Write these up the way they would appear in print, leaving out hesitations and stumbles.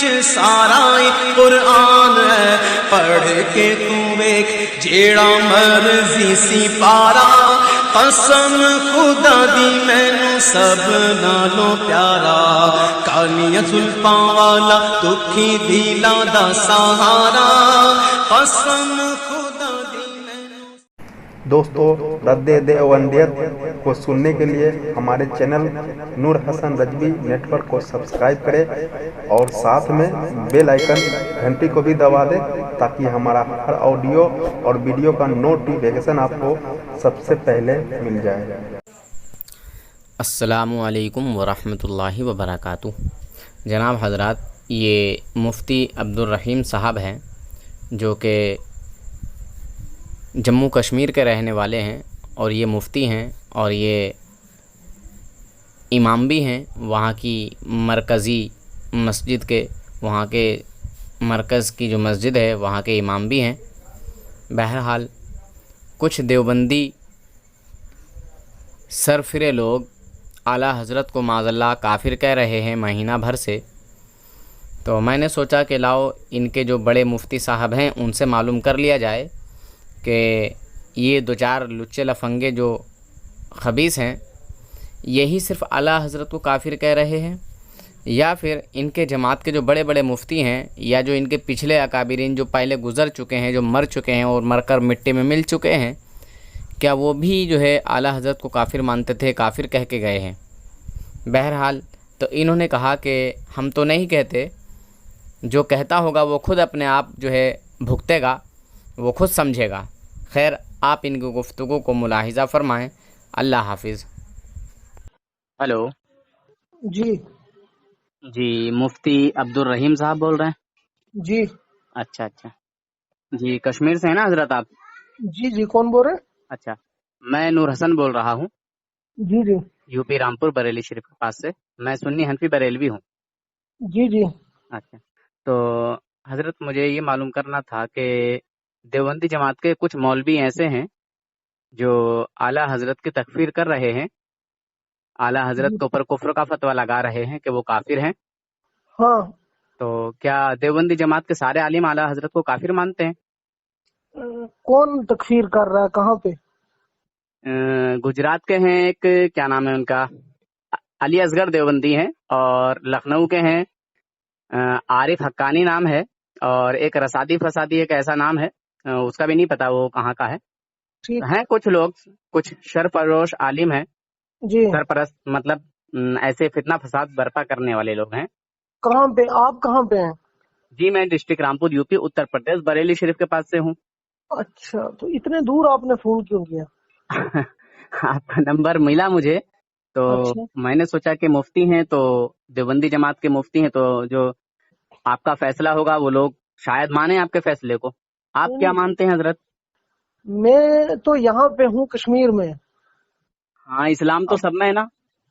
وچ سارا قرآن ہے، پڑھ کے تو ویکھ جیڑا مرضی سی پارا، قسم خدا دی مینوں سب نالوں پیارا، کالیاں زلفاں والا دکھی دلاں دا سہارا، قسم خدا دی مینوں۔ دوستو، رد دیوبندیت کو سننے کے لیے ہمارے چینل نور حسن رجوی نیٹ ورک کو سبسکرائب کریں اور ساتھ میں بیل آئیکن گھنٹی کو بھی دبا دیں تاکہ ہمارا ہر آڈیو اور ویڈیو کا نوٹیفیکیشن آپ کو سب سے پہلے مل جائے۔ السلام علیکم ورحمۃ اللہ وبرکاتہ۔ جناب حضرات، یہ مفتی عبدالرحیم صاحب ہیں جو کہ جموں کشمیر کے رہنے والے ہیں، اور یہ مفتی ہیں اور یہ امام بھی ہیں وہاں کی مرکزی مسجد کے، وہاں کے مرکز کی جو مسجد ہے وہاں کے امام بھی ہیں۔ بہرحال کچھ دیوبندی سرفرے لوگ اعلیٰ حضرت کو معاذ اللہ کافر کہہ رہے ہیں مہینہ بھر سے، تو میں نے سوچا کہ لاؤ ان کے جو بڑے مفتی صاحب ہیں ان سے معلوم کر لیا جائے کہ یہ دو چار لچے لفنگے جو خبیث ہیں یہی صرف اعلیٰ حضرت کو کافر کہہ رہے ہیں، یا پھر ان کے جماعت کے جو بڑے بڑے مفتی ہیں یا جو ان کے پچھلے اکابرین جو پہلے گزر چکے ہیں، جو مر چکے ہیں اور مر کر مٹی میں مل چکے ہیں، کیا وہ بھی جو ہے اعلیٰ حضرت کو کافر مانتے تھے، کافر کہہ کے گئے ہیں۔ بہرحال تو انہوں نے کہا کہ ہم تو نہیں کہتے، جو کہتا ہوگا وہ خود اپنے آپ جو ہے بھگتے گا، وہ خود سمجھے گا۔ خیر، آپ ان کی گفتگو کو ملاحظہ فرمائیں۔ اللہ حافظ۔ ہلو جی، مفتی عبدالرحیم صاحب بول رہے ہیں؟ جی اچھا، جی کشمیر سے ہیں نا حضرت آپ؟ جی کون بول رہے ہیں؟ اچھا، میں نور حسن بول رہا ہوں، جی یو پی رامپور بریلی شریف کے پاس سے۔ میں سنی حنفی بریلوی ہوں۔ جی اچھا، تو حضرت مجھے یہ معلوم کرنا تھا کہ دیوبندی جماعت کے کچھ مولوی ایسے ہیں جو اعلیٰ حضرت کی تکفیر کر رہے ہیں، اعلیٰ حضرت کے اوپر کفر کا فتویٰ لگا رہے ہیں کہ وہ کافر ہیں۔ ہاں، تو کیا دیوبندی جماعت کے سارے عالم اعلیٰ حضرت کو کافر مانتے ہیں؟ کون تکفیر کر رہا ہے، کہاں پہ؟ گجرات کے ہیں ایک، کیا نام ہے ان کا، علی اصغر دیوبندی ہیں، اور لکھنؤ کے ہیں عارف حقانی نام ہے، اور ایک رسادی فسادی ایک ایسا نام ہے، اس کا بھی نہیں پتا وہ کہاں کا ہے۔ ٹھیک ہیں کچھ لوگ، کچھ شرفروش عالم ہیں، جی۔ سرپرست، مطلب ایسے فتنہ فساد برپا کرنے والے لوگ ہیں۔ کہاں پہ آپ، کہاں پہ ہیں؟ جی میں district Rampur U P Uttar Pradesh Bareilly شریف کے پاس سے ہوں۔ اچھا، تو اتنے دور آپ نے فون کیوں کیا؟ آپ کا نمبر ملا مجھے، تو اچھا، میں نے سوچا کہ مفتی ہیں، تو دیوبندی جماعت کے مفتی ہیں، تو جو آپ کا فیصلہ ہوگا وہ لوگ شاید مانیں آپ کے فیصلے کو۔ آپ کیا مانتے ہیں حضرت؟ میں تو یہاں پہ ہوں کشمیر میں۔ ہاں، اسلام تو سب میں ہے نا۔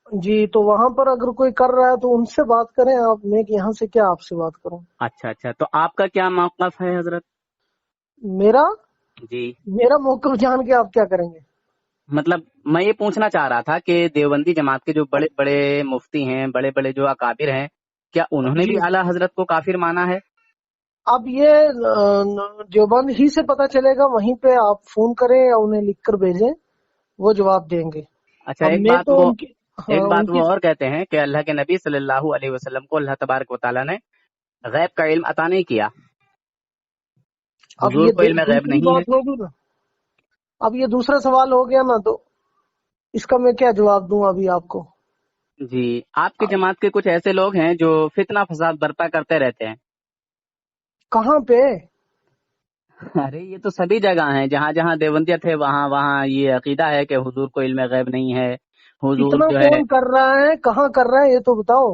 جی، تو وہاں پر اگر کوئی کر رہا ہے تو ان سے بات کریں آپ، میں یہاں سے کیا آپ سے بات کروں؟ اچھا، تو آپ کا کیا موقف ہے حضرت؟ جی میرا موقف جان کے آپ کیا کریں گے؟ مطلب میں یہ پوچھنا چاہ رہا تھا کہ دیوبندی جماعت کے جو بڑے بڑے مفتی ہیں، بڑے بڑے جو اکابر ہیں، کیا انہوں نے بھی اعلیٰ حضرت کو کافر مانا ہے؟ اب یہ دیوبند ہی سے پتہ چلے گا، وہیں پہ آپ فون کریں یا انہیں لکھ کر بھیجیں، وہ جواب دیں گے۔ اچھا، اب ایک میں بات تو وہ ایک بات ان کی وہ اور کہتے ہیں کہ اللہ کے نبی صلی اللہ علیہ وسلم کو اللہ تبارک و تعالیٰ نے غیب کا علم عطا نہیں کیا، اب حضور یہ کو علم غیب دوسری نہیں ہے۔ بات ہوگی نا، اب یہ دوسرا سوال ہو گیا نا، تو اس کا میں کیا جواب دوں ابھی آپ کو؟ جی، آپ کی جماعت کے کچھ ایسے لوگ ہیں جو فتنہ فساد برپا کرتے رہتے ہیں۔ کہاں پہ؟ ارے یہ تو سبھی جگہ ہیں، جہاں جہاں دیوبندیت ہے وہاں وہاں یہ عقیدہ ہے کہ حضور کو علم غیب نہیں ہے، حضور اتنا جو ہے۔ کون کر رہا ہے، کہاں کر رہا ہے، یہ تو بتاؤ۔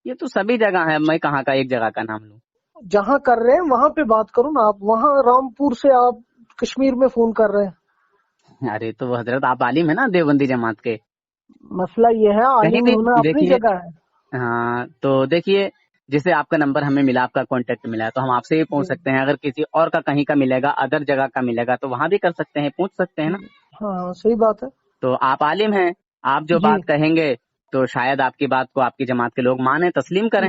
یہ تو سبھی جگہ ہے، میں کہاں کا ایک جگہ کا نام لوں؟ جہاں کر رہے ہیں وہاں پہ بات کرو نا، آپ وہاں رامپور سے آپ کشمیر میں فون کر رہے ہیں۔ ارے تو حضرت آپ عالم ہے نا دیوبندی جماعت کے، مسئلہ یہ ہے، کہیں عالم بھی ہونا اپنی دیکھیے۔ جگہ ہے۔ ہاں تو دیکھیے، جیسے آپ کا نمبر ہمیں ملا، آپ کا کانٹیکٹ ملا، تو ہم آپ سے یہ پوچھ سکتے ہیں، اگر کسی اور کا کہیں کا ملے گا، ادر جگہ کا ملے گا، تو وہاں بھی کر سکتے ہیں، پوچھ سکتے ہیں نا۔ ہاں صحیح بات ہے۔ تو آپ عالم ہیں، آپ جو جی بات کہیں گے تو شاید آپ کی بات کو آپ کی جماعت کے لوگ مانیں، تسلیم کریں۔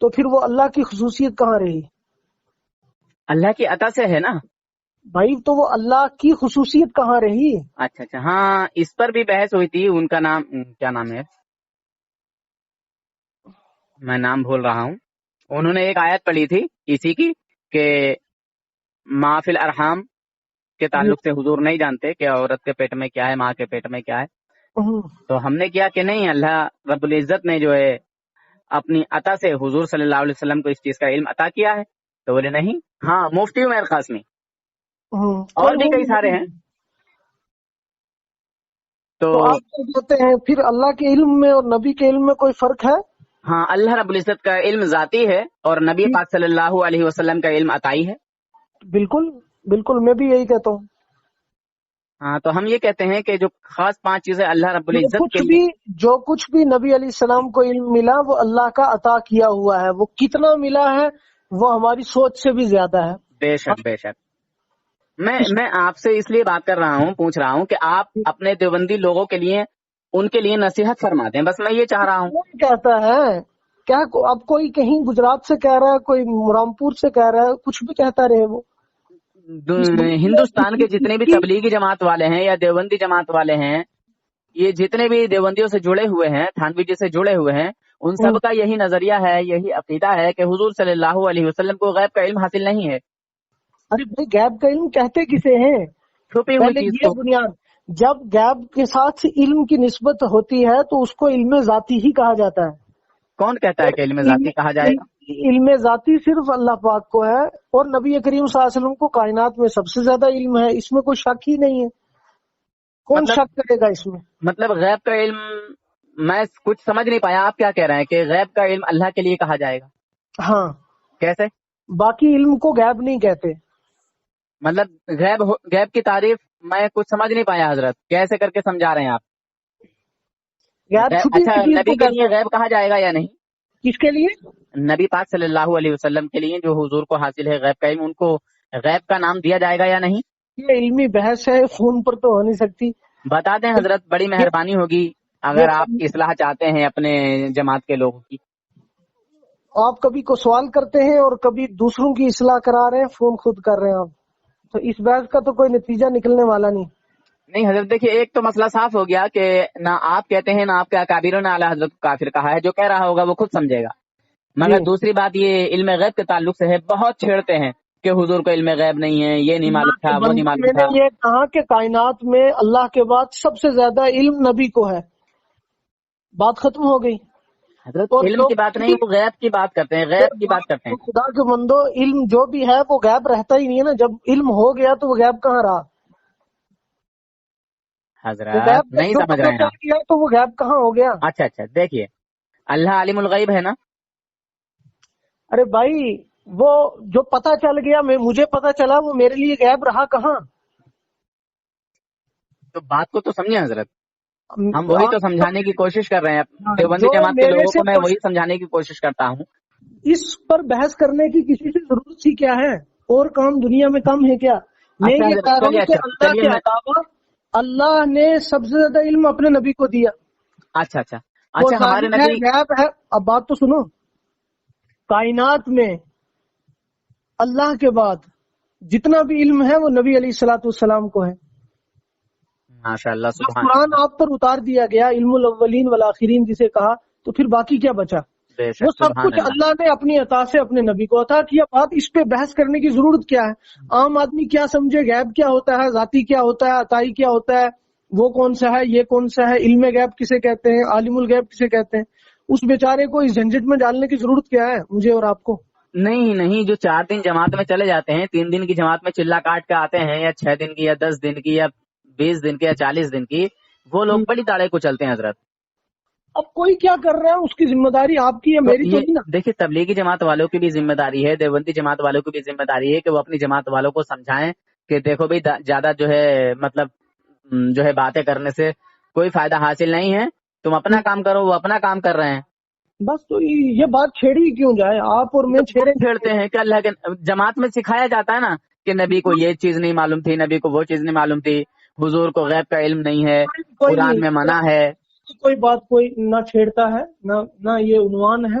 تو پھر وہ اللہ کی خصوصیت کہاں رہی؟ اللہ کی عطا سے ہے نا بھائی تو وہ اللہ کی خصوصیت کہاں رہی؟ اچھا اچھا، ہاں اس پر بھی بحث ہوئی تھی. ان کا نام کیا نام ہے، میں نام بھول رہا ہوں. انہوں نے ایک آیت پڑھی تھی اسی کی کہ ما فی الارحام کے تعلق سے حضور نہیں جانتے کہ عورت کے پیٹ میں کیا ہے، ماں کے پیٹ میں کیا ہے. تو ہم نے کیا کہ نہیں، اللہ رب العزت نے جو ہے اپنی عطا سے حضور صلی اللہ علیہ وسلم کو اس چیز کا علم عطا کیا ہے. تو بولے نہیں، ہاں مفتی عمر قاسمی اور بھی کئی سارے ہیں. تو آپ کیا کہتے ہیں پھر اللہ کے علم میں اور نبی کے علم میں کوئی فرق ہے؟ ہاں، اللہ رب العزت کا علم ذاتی ہے اور نبی پاک صلی اللہ علیہ وسلم کا علم عطائی ہے. بالکل بالکل، میں بھی یہی کہتا ہوں. ہاں، تو ہم یہ کہتے ہیں کہ جو خاص 5 چیزیں اللہ رب العزت کے لیے، جو کچھ بھی نبی علیہ السلام کو علم ملا وہ اللہ کا عطا کیا ہوا ہے. وہ کتنا ملا ہے وہ ہماری سوچ سے بھی زیادہ ہے. بے شک بے شک. میں آپ سے اس لیے بات کر رہا ہوں، پوچھ رہا ہوں کہ آپ اپنے دیوبندی لوگوں کے لیے، ان کے لیے نصیحت فرما دیں، بس میں یہ چاہ رہا ہوں. کون کہتا ہے؟ کیا اب کوئی کہیں گجرات سے کہہ رہا ہے، کوئی رامپور سے کہہ رہا ہے، کچھ بھی کہتا رہے وہ. ہندوستان کے جتنے بھی تبلیغی جماعت والے ہیں یا دیوبندی جماعت والے ہیں، یہ جتنے بھی دیوبندیوں سے جڑے ہوئے ہیں، تھانوی جی سے جڑے ہوئے ہیں، ان سب کا یہی نظریہ ہے، یہی عقیدہ ہے کہ حضور صلی اللہ علیہ وسلم کو غیب کا علم حاصل نہیں ہے. ارے بھائی، غیب کا علم کہتے کسے ہیں؟ چھپی ہوئی پہلے چیز یہ کو. بنیاد، جب غیب کے ساتھ علم کی نسبت ہوتی ہے تو اس کو علم ذاتی ہی کہا جاتا ہے. کون کہتا ہے کہ علم ذاتی کہا جائے گا؟ علم ذاتی صرف اللہ پاک کو ہے، اور نبی کریم صلی اللہ علیہ وسلم کو کائنات میں سب سے زیادہ علم ہے. اس میں کوئی شک ہی نہیں ہے. کون شک کرے گا اس میں؟ مطلب غیب کا علم، میں کچھ سمجھ نہیں پایا. آپ کیا کہہ رہے ہیں کہ غیب کا علم اللہ کے لیے کہا جائے گا؟ ہاں. کیسے؟ باقی علم کو غیب نہیں کہتے. مطلب غیب کی تعریف میں کچھ سمجھ نہیں پایا حضرت، کیسے کر کے سمجھا رہے ہیں آپ؟ غیب چھپی اچھا، ہوئی چیز نبی کو کے لیے غیب کہا جائے گا یا نہیں؟ کس کے لیے؟ نبی پاک صلی اللہ علیہ وسلم کے لیے جو حضور کو حاصل ہے غیب کا علم، ان کو غیب کا نام دیا جائے گا یا نہیں؟ یہ علمی بحث ہے، فون پر تو ہو نہیں سکتی. بتا دیں حضرت، بڑی مہربانی ہوگی اگر آپ اصلاح چاہتے ہیں اپنے جماعت کے لوگوں کی. آپ کبھی کو سوال کرتے ہیں اور کبھی دوسروں کی اصلاح کرا رہے ہیں، فون خود کر رہے ہیں آپ، تو اس بحث کا تو کوئی نتیجہ نکلنے والا نہیں. نہیں حضرت، دیکھیے ایک تو مسئلہ صاف ہو گیا کہ نہ آپ کہتے ہیں نہ آپ کے اکابروں نے اعلیٰ حضرت کو کافر کہا ہے. جو کہہ رہا ہوگا وہ خود سمجھے گا. مگر دوسری بات یہ علم غیب کے تعلق سے ہے، بہت چھیڑتے ہیں کہ حضور کو علم غیب نہیں ہے، یہ نہیں معلوم تھا، وہ نہیں معلوم میں تھا. نے یہ کہا کہ کائنات میں اللہ کے بعد سب سے زیادہ علم نبی کو ہے. بات ختم ہو گئی. حضرت علم کی بات نہیں، وہ غیب کی بات کرتے ہیں، غیب کی بات کرتے ہیں. خدا کے بندو، علم جو بھی ہے وہ غیب رہتا ہی نہیں ہے نا. جب علم ہو گیا تو وہ غیب کہاں رہا؟ حضرت نہیں سمجھ رہے ہیں آپ. تو وہ غیب کہاں ہو گیا؟ اچھا اچھا، دیکھیے اللہ عالم الغیب ہے نا. ارے بھائی، وہ جو پتا چل گیا، مجھے پتا چلا، وہ میرے لیے غیب رہا کہاں؟ تو بات کو تو سمجھے حضرت، ہم وہی تو سمجھانے کی کوشش کر رہے ہیں. دیوبندی جماعت کے لوگوں کو میں وہی سمجھانے کی کوشش کرتا ہوں. اس پر بحث کرنے کی کسی سے ضرورت سی کیا ہے؟ اور کام دنیا میں کم ہے کیا؟ میں یہ کہہ رہا ہوں کہ اللہ کے علاوہ اللہ نے سب سے زیادہ علم اپنے نبی کو دیا. اچھا اچھا اچھا، ہمارے نبی غیب ہے. اب بات تو سنو، کائنات میں اللہ کے بعد جتنا بھی علم ہے وہ نبی علیہ الصلوۃ والسلام کو ہے. ماشاء اللہ، سبحان قرآن آپ پر اتار دیا گیا، علم الاولین والآخرین جسے کہا، تو پھر باقی کیا بچا؟ وہ سب کچھ اللہ نے اپنی عطا سے اپنے نبی کو عطا کیا. بات اس پہ بحث کرنے کی ضرورت کیا ہے؟ عام آدمی کیا سمجھے، غیب کیا ہوتا ہے، ذاتی کیا ہوتا ہے، عطائی کیا ہوتا ہے، وہ کون سا ہے، یہ کون سا ہے، علم غیب کسے کہتے ہیں، عالم الغیب کسے کہتے ہیں؟ اس بیچارے کو اس جھنجٹ میں ڈالنے کی ضرورت کیا ہے، مجھے اور آپ کو؟ نہیں، جو 4 دن جماعت میں چلے جاتے ہیں، 3 دن کی جماعت میں چلا کاٹ کے آتے ہیں، یا 6 دن کی یا 10 دن کی یا 20 دن کی یا 40 دن کی، وہ لوگ بڑی داڑے کو چلتے ہیں حضرت. اب کوئی کیا کر رہا ہے، اس کی ذمہ داری آپ کی ہے، میری تو نہیں نا. دیکھیے تبلیغی جماعت والوں کی بھی ذمہ داری ہے، دیوبندی جماعت والوں کی بھی ذمہ داری ہے کہ وہ اپنی جماعت والوں کو سمجھائیں کہ دیکھو بھائی، زیادہ جو ہے مطلب جو ہے باتیں کرنے سے کوئی فائدہ حاصل نہیں ہے، تم اپنا کام کرو، وہ اپنا کام کر رہے ہیں. بس تو یہ بات چھیڑی کیوں جائے؟ آپ اور میں چھیڑتے ہیں کہ اللہ کے جماعت میں سکھایا جاتا ہے نا کہ نبی کو یہ چیز نہیں معلوم تھی، نبی کو وہ چیز نہیں معلوم تھی، حضور کو غیب کا علم نہیں ہے، قرآن میں منع ہے. کوئی بات کوئی نہ چھیڑتا ہے، نہ یہ عنوان ہے.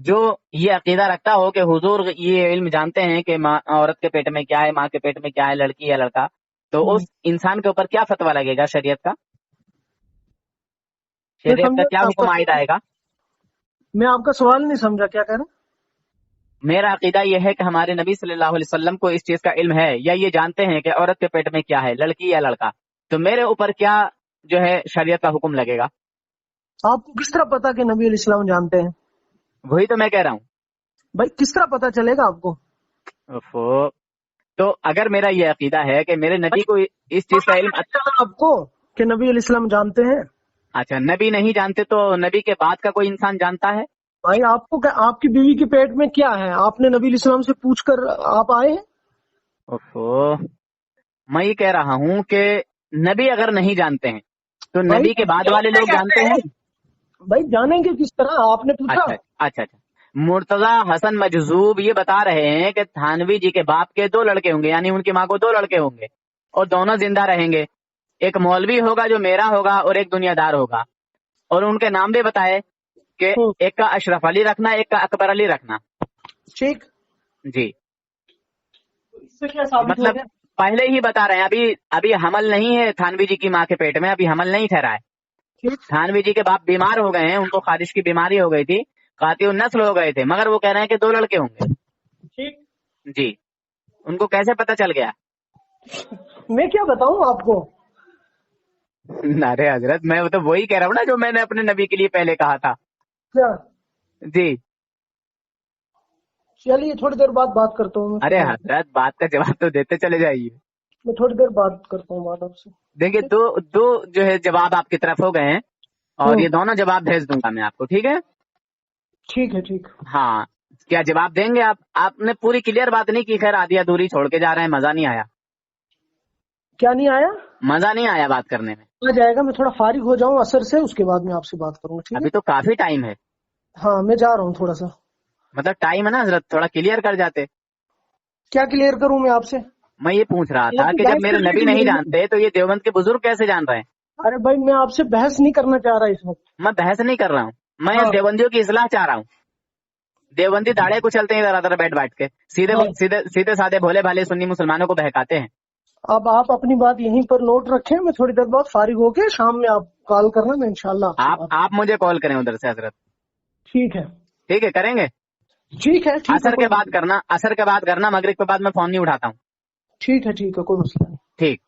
جو یہ عقیدہ رکھتا ہو کہ حضور یہ علم جانتے ہیں کہ عورت کے پیٹ میں کیا ہے، ماں کے پیٹ میں کیا ہے، لڑکی یا لڑکا، تو اس انسان کے اوپر کیا فتویٰ لگے گا شریعت کا؟ شریعت کا کیا حکم عائد آئے گا؟ میں آپ کا سوال نہیں سمجھا، کیا کہہ رہے ہیں؟ میرا عقیدہ یہ ہے کہ ہمارے نبی صلی اللہ علیہ وسلم کو اس چیز کا علم ہے، یا یہ جانتے ہیں کہ عورت کے پیٹ میں کیا ہے، لڑکی یا لڑکا، تو میرے اوپر کیا جو ہے شریعت کا حکم لگے گا؟ آپ کو کس طرح پتا کہ نبی علیہ السلام جانتے ہیں؟ وہی تو میں کہہ رہا ہوں بھائی کس طرح پتا چلے گا آپ کو؟ تو اگر میرا یہ عقیدہ ہے کہ میرے نبی کو اس چیز کا علم، آپ کو کہ نبی علیہ السلام جانتے ہیں؟ اچھا نبی نہیں جانتے تو نبی کے بعد کا کوئی انسان جانتا ہے؟ بھائی آپ کو آپ کی بیوی کے پیٹ میں کیا ہے آپ نے نبی علیہ السلام سے پوچھ کر آپ آئے ہیں؟ میں یہ کہہ رہا ہوں کہ نبی اگر نہیں جانتے ہیں تو نبی کے بعد والے لوگ جانتے ہیں؟ بھائی جانیں گے کس طرح؟ آپ نے پوچھا؟ اچھا مرتضی حسن مجذوب یہ بتا رہے ہیں کہ تھانوی جی کے باپ کے 2 لڑکے ہوں گے، یعنی ان کی ماں کو 2 لڑکے ہوں گے، اور دونوں زندہ رہیں گے، ایک مولوی ہوگا جو میرا ہوگا اور ایک دنیا دار ہوگا، اور ان کے نام بھی بتائے کہ ایک کا اشرف علی رکھنا، ایک کا اکبر علی رکھنا۔ ٹھیک جی اس سے کیا ثابت ہو مطلب گیا؟ پہلے ہی بتا رہے ہیں، ابھی حمل نہیں ہے تھانوی جی کی ماں کے پیٹ میں، ابھی حمل نہیں ٹھہرا ہے۔ تھانوی جی کے باپ بیمار ہو گئے ہیں، ان کو خارش کی بیماری ہو گئی تھی، قاطع النسل ہو گئے تھے، مگر وہ کہہ رہے ہیں کہ 2 لڑکے ہوں گے۔ ٹھیک جی ان کو کیسے پتا چل گیا؟ میں کیا بتاؤں آپ کو؟ ارے حضرت میں تو وہی کہہ رہا ہوں نا جو میں نے اپنے نبی کے لیے پہلے کہا تھا۔ کیا؟ جی چلیے تھوڑی دیر بعد بات کرتا ہوں۔ ارے حضرت بات کا جواب تو دیتے چلے جائیے۔ میں تھوڑی دیر بات کرتا ہوں بات آپ سے۔ دیکھیے دو جو ہے جواب آپ کی طرف ہو گئے ہیں، اور یہ دونوں جواب بھیج دوں گا میں آپ کو، ٹھیک ہے؟ ٹھیک ہے ٹھیک۔ ہاں کیا جواب دیں گے آپ؟ آپ نے پوری کلیئر بات نہیں کی، خیر آدھی ادھوری چھوڑ کے جا رہے ہیں، مزہ نہیں آیا۔ کیا نہیں آیا؟ مزہ نہیں آیا بات کرنے میں۔ آ جائے گا، میں تھوڑا فارغ ہو جاؤں عصر سے، اس کے بعد میں آپ سے بات کروں گا، ٹھیک ہے؟ ابھی تو کافی ٹائم ہے۔ ہاں میں جا رہا ہوں تھوڑا سا۔ مطلب ٹائم ہے نا حضرت، تھوڑا کلیئر کر جاتے۔ کیا کلیئر کروں میں آپ سے؟ میں یہ پوچھ رہا تھا کہ جب میرے نبی نہیں جانتے تو یہ دیوبند کے بزرگ کیسے جان رہے ہیں؟ ارے بھائی میں آپ سے بحث نہیں کرنا چاہ رہا اس وقت۔ میں بحث نہیں کر رہا ہوں، میں دیوبندیوں کی اصلاح چاہ رہا ہوں۔ دیوبندی داڑے کو چلتے ہیں ادھر بیٹھ کے، سیدھے سادے بھولے بھالے سنی مسلمانوں کو بہکاتے ہیں۔ اب آپ اپنی بات یہیں پر نوٹ رکھیں، میں تھوڑی دیر بعد فارغ ہو کے شام میں آپ کال کرنا، میں انشاءاللہ آپ مجھے کال کریں ادھر سے حضرت۔ ٹھیک ہے ٹھیک ہے کریں گے؟ ٹھیک ہے عصر کے بعد کرنا، عصر کے بعد کرنا، مغرب کے بعد میں فون نہیں اٹھاتا ہوں۔ ٹھیک ہے کوئی مسئلہ نہیں۔ ٹھیک